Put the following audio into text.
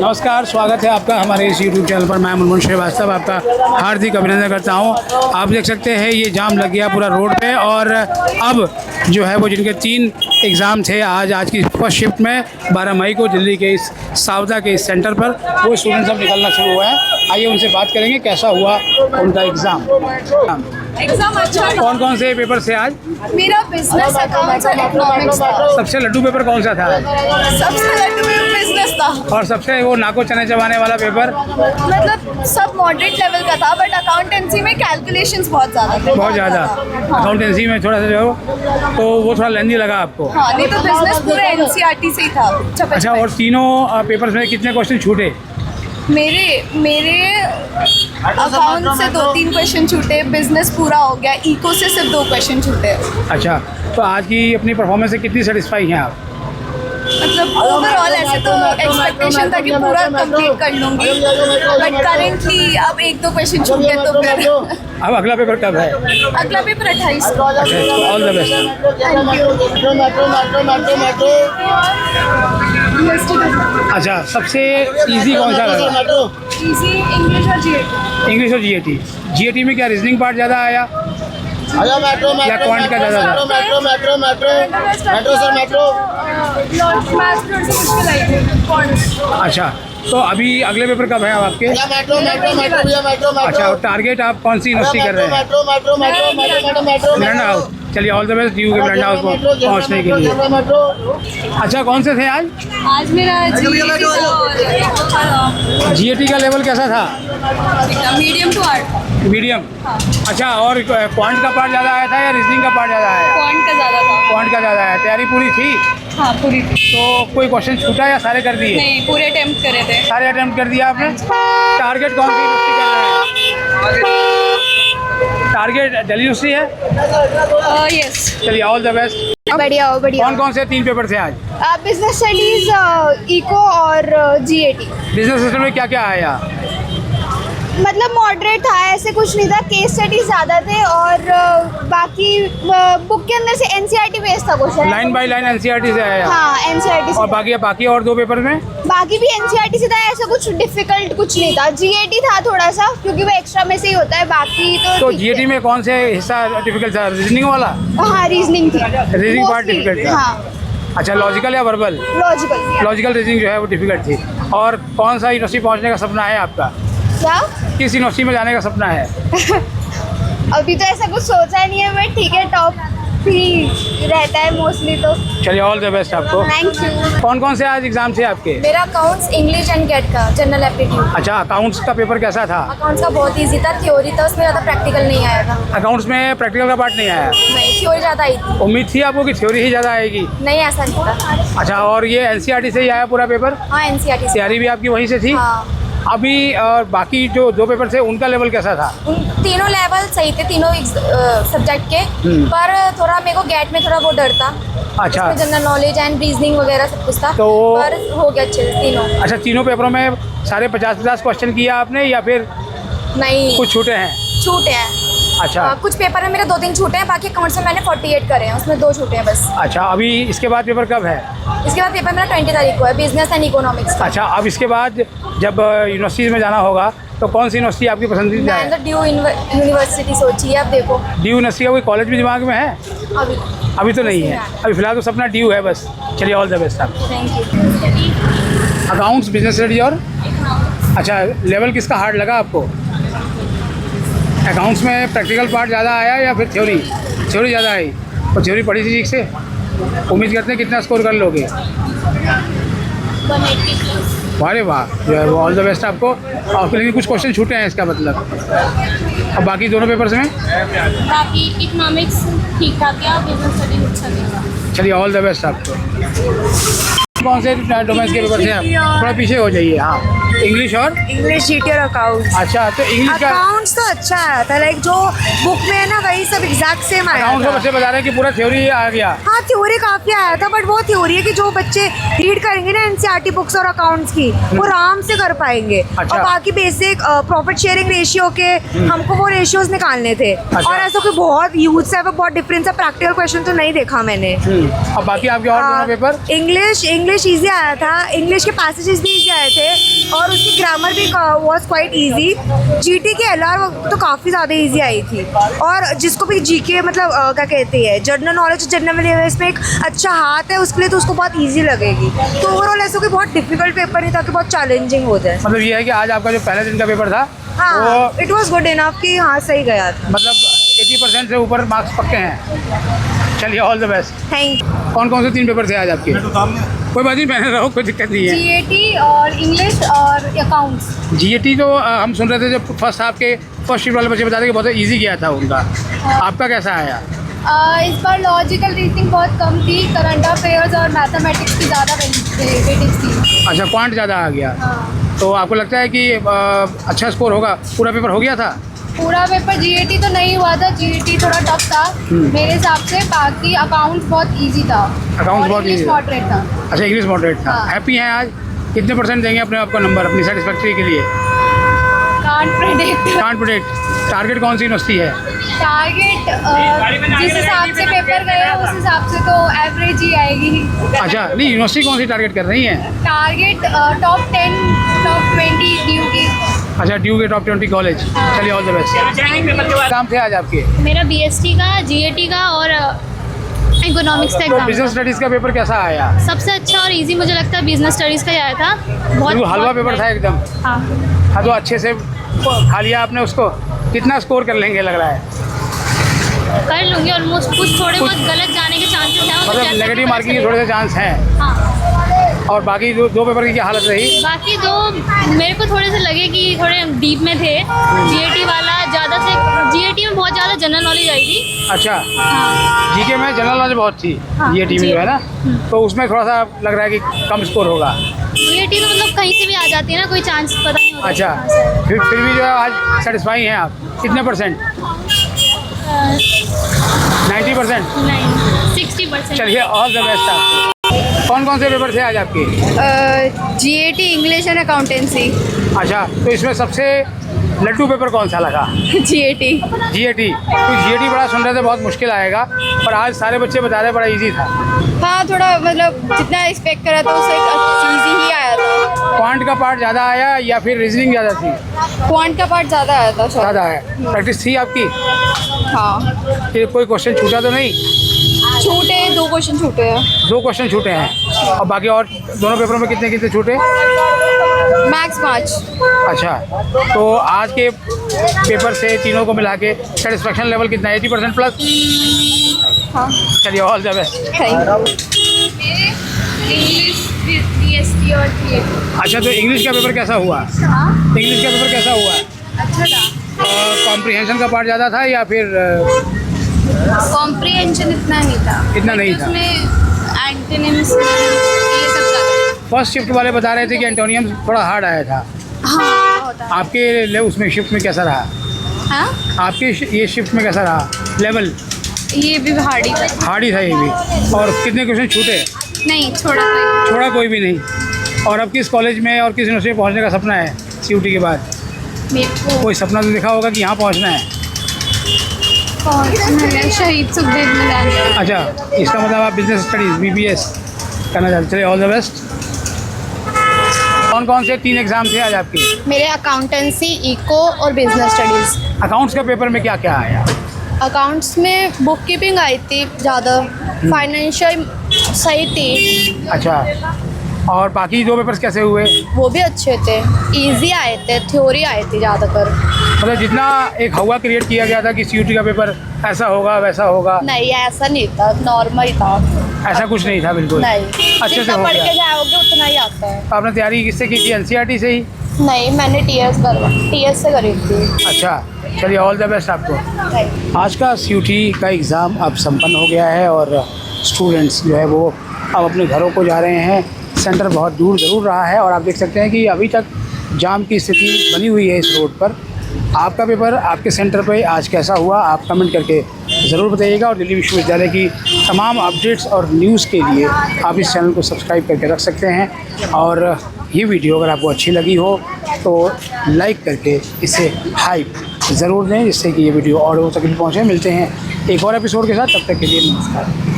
नमस्कार, स्वागत है आपका हमारे इस यूट्यूब चैनल पर। मैं मुनमुन श्रीवास्तव आपका हार्दिक अभिनंदन करता हूं। आप देख सकते हैं ये जाम लग गया पूरा रोड पे। और अब जो है वो जिनके 3 एग्ज़ाम थे आज की फर्स्ट शिफ्ट में 12 मई को दिल्ली के इस सावदा के इस सेंटर पर वो स्टूडेंट्स अब निकलना शुरू हुआ है। आइए उनसे बात करेंगे कैसा हुआ उनका एग्ज़ाम अच्छा। कौन कौन से पेपर से आज? मेरा बिजनेस अकाउंट्स और इकोनॉमिक्स था। सबसे लड्डू पेपर कौन सा था? सबसे लड्डू पेपर बिजनेस था। और सबसे वो नाको चने चबाने वाला पेपर? मतलब सब मॉडरेट लेवल का था, बट अकाउंटेंसी में कैलकुलेशंस बहुत ज़्यादा थे। बहुत ज़्यादा। अकाउंटेंसी में थोड़ा सा जो तो वो थोड़ा लेंदी लगा आपको? हाँ, नहीं तो बिजनेस पूरा एनसीईआरटी से ही था। अच्छा, और तीनों पेपर्स में कितने क्वेश्चन छूटे? मेरे अकाउंट से 2-3 क्वेश्चन छूटे, बिजनेस पूरा हो गया, इको से सिर्फ 2 क्वेश्चन छूटे। अच्छा, तो आज की अपनी परफॉर्मेंस से कितनी सेटिस्फाई हैं आप? मतलब ओवरऑल ऐसे तो एक्सपेक्टेशन था कि पूरा कंप्लीट कर लूँगी, बट करेंटली अब 1-2 क्वेश्चन छूटे तो फिर अब अगला पेपर कब है? अगला पेपर 28 को। All the best. अच्छा, सबसे इजी कौन सा लगा? इजी इंग्लिश और जीएटी। इंग्लिश और जीएटी। जीएटी में क्या रीजनिंग पार्ट ज़्यादा आया या क्वांट का ज़्यादा था? अच्छा, तो अभी अगले पेपर कब है अब आपके? अच्छा, और टारगेट आप कौन सी यूनिवर्सिटी कर रहे हैं? Miranda house. चलिए, ऑल द बेस्ट ड्यू के मिरांडा हाउस को पहुंचने के लिए। अच्छा, कौन से थे आज? आज मेरा जीएटी का लेवल कैसा था? Medium to hard. मीडियम। अच्छा, और क्वांट का पार्ट ज़्यादा आया था या रीजनिंग का पार्ट ज़्यादा आया? क्वांट का ज़्यादा था। क्वांट का ज़्यादा आया। तैयारी पूरी थी? हाँ, पूरी थी। तो कोई क्वेश्चन छूटा या सारे कर दिए? नहीं, पूरे अटेम्प्ट करे थे। सारे अटेम्प्ट कर दिया आपने। टारगेट कौन सी यूनिवर्सिटी कर रहे हैं? टारगेट दिल्ली यूनिवर्सिटी है? यस। चलिए, ऑल द बेस्ट। बढ़िया हो, बढ़िया। कौन कौन से 3 पेपर थे आज? बिजनेस स्टडीज, इको और जीएटी। बिजनेस सिस्टम में क्या क्या आया? मतलब मॉडरेट था, ऐसे कुछ नहीं था। केस स्टडी ज़्यादा थे और बाकी बुक के अंदर से एनसीईआरटी बेस्ड था question. Line by line NCERT से आया? हाँ, एनसीईआरटी से। और बाकी और 2 पेपर में? बाकी भी एनसीईआरटी से था, ऐसा कुछ डिफिकल्ट कुछ नहीं था। जीएटी था थोड़ा सा, क्योंकि वो एक्स्ट्रा में से ही होता है, बाकी तो जीएटी में कौन से हिस्सा डिफिकल्ट था? रीजनिंग वाला? हाँ, रीजनिंग थी। रीजनिंग पार्ट डिफिकल्ट था? हाँ। अच्छा, लॉजिकल या वर्बल? लॉजिकल रीजनिंग जो है वो डिफिकल्ट थी। और कौन सा यूनिवर्सिटी पहुंचने का सपना है आपका? क्या? किस यूनिवर्सिटी में जाने का सपना है? अभी तो ऐसा कुछ सोचा नहीं है, बट ठीक है, टॉप ही रहता है मोस्टली तो। चलिए, ऑल द बेस्ट आपको। Thank you. कौन कौन से आज एग्जाम थे आपके? मेरा अकाउंट्स, इंग्लिश एंड गेट का जनरल एप्टीट्यूड। अच्छा, अकाउंट्स का पेपर कैसा था? अकाउंट्स का बहुत इजी था, थ्योरी था, उसमें ज़्यादा प्रैक्टिकल नहीं आया था। अकाउंट्स में प्रैक्टिकल का पार्ट नहीं आया? नहीं, थ्योरी ज़्यादा आई थी। उम्मीद थी आपको कि थ्योरी ही ज़्यादा आएगी? नहीं, ऐसा नहीं था। अच्छा, और ये एनसीईआरटी से ही आया पूरा पेपर? हाँ, एनसीईआरटी से। तैयारी भी आपकी वहीं से थी? हाँ। अभी और बाकी जो 2 पेपर थे उनका लेवल कैसा था? उन तीनों लेवल सही थे, तीनों सब्जेक्ट के। पर थोड़ा मेरे को गेट में थोड़ा वो डर था। अच्छा, जनरल नॉलेज एंड रीजनिंग वगैरह सब कुछ था, तो पर हो गया अच्छे से तीनों। अच्छा, तीनों पेपरों में सारे 50-50 क्वेश्चन किया आपने या फिर नहीं, कुछ छूटे हैं? छूटे हैं। अच्छा। कुछ पेपर में मेरे 2-3 छूटे हैं, बाकी अकाउंट्स में मैंने 48 करे हैं, उसमें 2 छूटे हैं बस। अच्छा, अभी इसके बाद पेपर कब है? इसके बाद पेपर मेरा 20 तारीख को है, बिजनेस एंड इकोनॉमिक्स का। अच्छा, अब इसके बाद जब यूनिवर्सिटीज़ में जाना होगा तो कौन सी यूनिवर्सिटी आपकी पसंदीदा है? मैंने तो ड्यू यूनिवर्सिटी सोची है, अब देखो। ड्यू यूनिवर्सिटी का कोई कॉलेज भी दिमाग में है? अभी तो नहीं है। अभी फिलहाल तो सपना ड्यू है बस। चलिए, ऑल द बेस्ट आपको। Thank you. Accounts, business study और अच्छा, लेवल किसका हार्ड लगा आपको? अकाउंट्स में प्रैक्टिकल पार्ट ज़्यादा आया या फिर थ्योरी ज़्यादा आई? और थ्योरी पढ़ी थी ठीक से? उम्मीद करते हैं कितना स्कोर कर लोगे? 180 प्लस। वाह वाह, जो है वो ऑल द बेस्ट आपको। और लेकिन कुछ क्वेश्चन छूटे हैं इसका मतलब। अब बाकी दोनों पेपर्स में? बाकी इकोनॉमिक्स ठीक ठाक है, बिजनेस स्टडी अच्छा नहीं। चलिए, ऑल द बेस्ट आपको। कौन से डोमेन्स के पेपर थे आप? थोड़ा पीछे हो जाइए। हाँ, इंग्लिश और जीटी और अकाउंट्स। अच्छा, तो इंग्लिश का अकाउंट्स तो अच्छा आया था, लाइक जो बुक में है ना वही सब एग्जैक्ट सेम आया अकाउंट्स था। को बच्चे बता रहे हैं कि पूरा थ्योरी आ गया। हाँ, थ्योरी काफी आया था, बट वो थ्योरी है कि जो बच्चे रीड करेंगे ना एनसीईआरटी बुक्स और अकाउंट्स की, वो आराम से कर पाएंगे। अच्छा। और बाकी बेसिक प्रॉफिट शेयरिंग रेशियो के हमको वो रेशियोज निकालने थे। अच्छा। और ऐसा कोई बहुत ह्यूज सा बहुत डिफरेंस है, प्रैक्टिकल क्वेश्चन तो नहीं देखा मैंने। अब बाकी आपके और दोनों पेपर? इंग्लिश इजी आया था, इंग्लिश के पैसेजेस भी इजी आए थे, और उसकी ग्रामर भी वॉज क्वाइट ईजी। GT के LR तो काफ़ी ज़्यादा ईजी आई थी, और जिसको भी GK मतलब क्या कहते हैं जनरल नॉलेज, जनरल अवेयरनेस में एक अच्छा हाथ है उसके लिए, तो उसको बहुत ईजी लगेगी। तो ओवरऑल ऐसा कोई बहुत डिफिकल्ट पेपर नहीं था कि बहुत चैलेंजिंग हो जाए। मतलब ये है कि आज आपका जो पहले दिन का पेपर था हाँ, वो इट वॉज गुड इनफ कि हाँ सही गया था। मतलब 80% से ऊपर मार्क्स पक्के हैं। चलिए all the best. Thank you. कौन कौन से 3 पेपर थे आज आपके? कोई बात नहीं, पहने रहो, कोई दिक्कत नहीं है। GAT और इंग्लिश और अकाउंट्स। GAT तो हम सुन रहे थे जब फर्स्ट आपके फर्स्ट शिफ्ट वाले बच्चे बता रहे कि बहुत ईजी गया था उनका, आपका कैसा आया? इस बार लॉजिकल रीजनिंग बहुत कम थी, करंट अफेयर्स और मैथमेटिक्स की ज़्यादा वेटेज थी। अच्छा, क्वांट ज़्यादा आ गया। हाँ, तो आपको लगता है कि अच्छा स्कोर होगा? पूरा पेपर हो गया था? पूरा पेपर GAT तो नहीं हुआ था, GAT थोड़ा टफ था मेरे हिसाब से, बाकी अकाउंट्स बहुत इजी था। अकाउंट्स बहुत इंग्लिश easy था। मॉडरेट था। अच्छा, इंग्लिश मॉडरेट था। हाँ। हैप्पी हैं आज? कितने % देंगे अपने आपको नंबर अपनी सेटिस्फैक्ट्री के लिए? Can't predict. Can't predict. Target कौन सी यूनिवर्सिटी है? टारगेट जिस हिसाब से पेपर गए उस हिसाब से तो एवरेज ही आएगी। अच्छा, नहीं यूनिवर्सिटी कौन सी टारगेट कर रही हैं? टारगेट टॉप 10 टॉप 20 ड्यू की। अच्छा, ड्यू के टॉप 20 कॉलेज। चलिए ऑल द बेस्ट। काम थे आज आपके? मेरा BST का, GAT का और इकोनॉमिक्स का तो एग्जाम बिजनेस था। स्टडीज़ का पेपर कैसा आया? सबसे अच्छा और इजी मुझे लगता है बिजनेस स्टडीज़ का ही आया था। बिल्कुल हलवा पेपर था एकदम। हाँ, हाँ, तो अच्छे से खा लिया आपने उसको? कितना स्कोर कर लेंगे लग रहा है? कर लूँगी ऑलमोस्ट। कुछ थोड़े बहुत गलत जाने के चांसेस हैं, वो तो मतलब जैसे नेगेटिव पता मार्किंग के चलेगा। थोड़े से चांस हैं। हाँ, और बाकी दो पेपर की क्या हालत रही? बाकी दो मेरे को थोड़े से लगे कि थोड़े डीप में थे। GAT वाला ज़्यादा से, GAT में बहुत ज़्यादा जनरल नॉलेज आई थी। अच्छा, हाँ, GK में जनरल नॉलेज बहुत थी। हाँ, GAT में जो है ना, तो उसमें थोड़ा सा लग रहा है कि कम स्कोर होगा। GAT तो मतलब कहीं से भी आ जाती है ना, कोई चांस पता नहीं होता। अच्छा, कहाँ से। फिर भी जो है आज सेटिस्फाई हैं आप? कितने %? 90%? नहीं, 60%। चलिए ऑल द बेस्ट आपको। कौन कौन से पेपर थे आज आपके? GAT English and accountancy. अच्छा, तो इसमें सबसे लड्डू पेपर कौन सा लगा? GAT। GAT। तो GAT बड़ा सुन रहे थे बहुत मुश्किल आएगा, पर आज सारे बच्चे बता रहे बड़ा इजी था। हाँ, थोड़ा मतलब जितना एक्सपेक्ट करा था उससे इजी ही आया था। क्वांट का पार्ट ज़्यादा आया या फिर रीजनिंग ज़्यादा थी? क्वांट का पार्ट ज़्यादा आया था। ज़्यादा है। प्रैक्टिस थी आपकी? हाँ, फिर कोई क्वेश्चन छूटा तो नहीं? छूटे हैं, 2 क्वेश्चन छूटे हैं। 2 क्वेश्चन छूटे हैं। और बाकी और दोनों पेपरों में कितने कितने छूटे? मैक्स 5। अच्छा, तो आज के पेपर से तीनों को मिला के सेटिस्फेक्शन लेवल कितना? 80% प्लस? हाँ, चलिए all the best. Thank you. English, BST और GAT। अच्छा, तो इंग्लिश का पेपर कैसा हुआ? इंग्लिश का पेपर कैसा हुआ? अच्छा था। कॉम्प्रिहेंशन का पार्ट ज़्यादा था या फिर कॉम्प्रिहेंशन इतना नहीं था। इतना नहीं था? उसमें एंटोनिम्स ये सब ज़्यादा। फर्स्ट शिफ्ट वाले बता रहे थे कि एंटोनियम थोड़ा हार्ड आया था। हाँ, होता है। आपके उसमें शिफ्ट में कैसा रहा? हाँ, आपके ये शिफ्ट में कैसा रहा लेवल? ये भी हार्ड ही था। हार्ड ही था ये भी। और कितने क्वेश्चन छूटे? नहीं, छोड़ा कोई भी नहीं। और अब किस कॉलेज में और किस यूनिवर्सिटी में पहुंचने का सपना है CUT के बाद? मेरे को कोई सपना तो दिखा होगा कि यहाँ पहुँचना है। शहीद सुखदेव में जाना है। अच्छा, इसका मतलब आप बिजनेस स्टडीज़ BBS करना चाहते? चलिए ऑल द बेस्ट। कौन कौन से 3 एग्ज़ाम थे आज आपके? मेरे अकाउंटेंसी, इको और बिजनेस स्टडीज़। अकाउंट्स के पेपर में क्या क्या आया? अकाउंट्स में बुक कीपिंग आई थी ज़्यादा, फाइनेंशियल सही थी। अच्छा, और बाकी 2 पेपर्स कैसे हुए? वो भी अच्छे थे, इजी आए थे, थ्योरी आए थे ज़्यादातर। मतलब जितना एक हवा क्रिएट किया गया था कि CUT का पेपर ऐसा होगा वैसा होगा, नहीं, ऐसा नहीं था, नॉर्मल था। ऐसा कुछ नहीं था बिल्कुल? नहीं, अच्छे से जितना हो पढ़ गया। के जाओगे उतना ही आता है। तो आपने तैयारी किससे की थी? NCERT से ही? नहीं, मैंने TS से करी थी। अच्छा, चलिए ऑल द बेस्ट आपको। आज का CUT का एग्ज़ाम अब संपन्न हो गया है और स्टूडेंट्स जो है वो अब अपने घरों को जा रहे हैं। सेंटर बहुत दूर ज़रूर रहा है और आप देख सकते हैं कि अभी तक जाम की स्थिति बनी हुई है इस रोड पर। आपका पेपर आपके सेंटर पे आज कैसा हुआ आप कमेंट करके ज़रूर बताइएगा। और दिल्ली विश्वविद्यालय की तमाम अपडेट्स और न्यूज़ के लिए आप इस चैनल को सब्सक्राइब करके रख सकते हैं। और ये वीडियो अगर आपको अच्छी लगी हो तो लाइक करके इसे हाइप ज़रूर दें, जिससे कि ये वीडियो और लोगों तक भी पहुँचे। मिलते हैं एक और एपिसोड के साथ, तब तक के लिए नमस्कार।